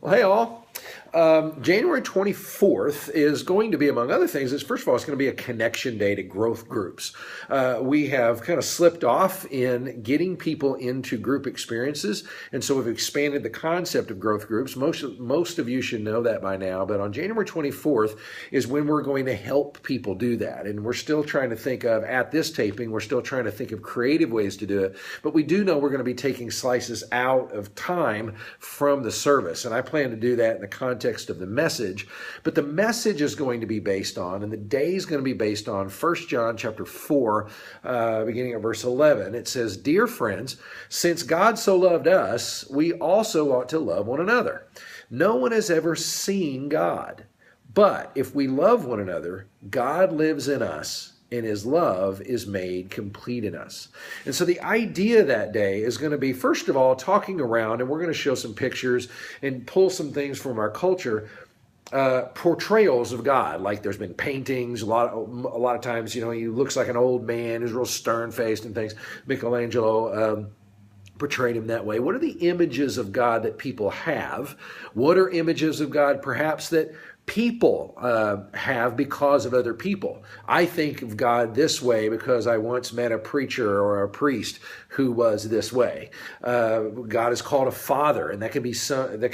Well, hey all. January 24th is going to be, among other things, first of all, it's going to be a connection day to growth groups. We have kind of slipped off in getting people into group experiences, and so we've expanded the concept of growth groups. Most of you should know that by now, but on January 24th is when we're going to help people do that. And we're still trying to think of, at this taping, we're still trying to think of creative ways to do it, but we do know we're going to be taking slices out of time from the service, and I plan to do that in the context of the message. But the message is going to be based on, and the day is going to be based on 1 John chapter 4, beginning of verse 11. It says, "Dear friends, since God so loved us, we also ought to love one another. No one has ever seen God. But if we love one another, God lives in us, and his love is made complete in us." And so the idea that day is going to be, first of all, talking around, and we're going to show some pictures and pull some things from our culture, portrayals of God. Like there's been paintings, a lot of times, he looks like an old man, he's real stern-faced and things. Michelangelo portrayed him that way. What are the images of God that people have? What are images of God perhaps that people have because of other people? I think of God this way because I once met a preacher or a priest who was this way. God is called a father, and that can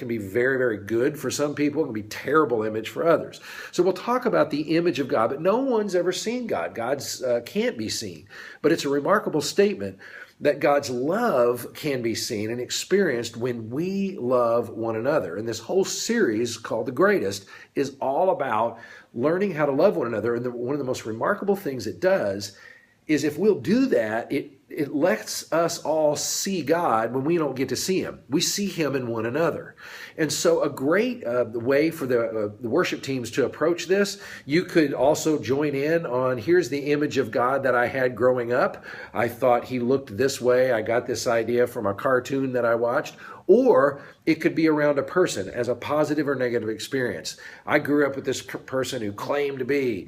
be very, very good for some people. It can be a terrible image for others. So we'll talk about the image of God, but no one's ever seen God. God's can't be seen, but it's a remarkable statement that God's love can be seen and experienced when we love one another. And this whole series called The Greatest is all about learning how to love one another. And one of the most remarkable things it does is, if we'll do that, it lets us all see God when we don't get to see him. We see him in one another. And so a great way for the worship teams to approach this, you could also join in on, here's the image of God that I had growing up. I thought he looked this way. I got this idea from a cartoon that I watched. Or it could be around a person as a positive or negative experience. I grew up with this person who claimed to be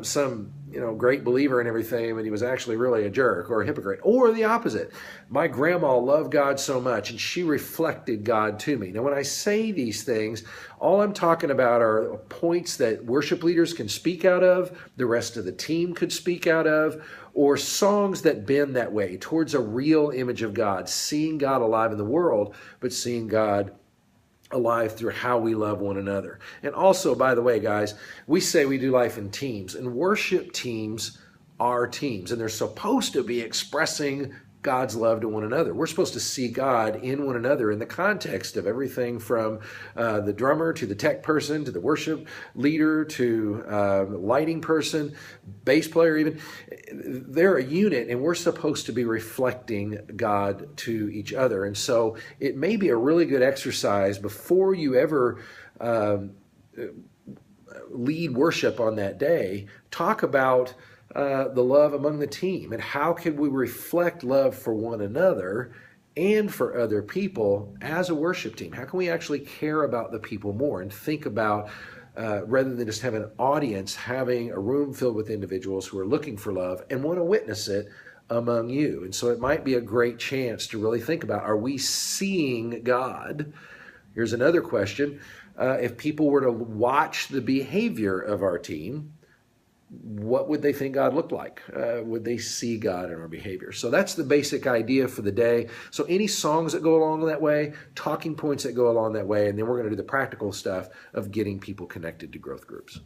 some great believer and everything, and he was actually really a jerk or a hypocrite. Or the opposite. My grandma loved God so much, and she reflected God to me. Now, when I say these things, all I'm talking about are points that worship leaders can speak out of, the rest of the team could speak out of, or songs that bend that way towards a real image of God, seeing God alive in the world, but seeing God alive through how we love one another. And also, by the way, guys, we say we do life in teams, and worship teams are teams, and they're supposed to be expressing God's love to one another. We're supposed to see God in one another in the context of everything from the drummer to the tech person to the worship leader to lighting person, bass player even. They're a unit, and we're supposed to be reflecting God to each other. And so it may be a really good exercise before you ever lead worship on that day. Talk about the love among the team, and how can we reflect love for one another and for other people as a worship team? How can we actually care about the people more and think about, rather than just having an audience, having a room filled with individuals who are looking for love and want to witness it among you? And so it might be a great chance to really think about, are we seeing God? Here's another question. If people were to watch the behavior of our team, what would they think God looked like? Would they see God in our behavior? So that's the basic idea for the day. So any songs that go along that way, talking points that go along that way, and then we're going to do the practical stuff of getting people connected to growth groups.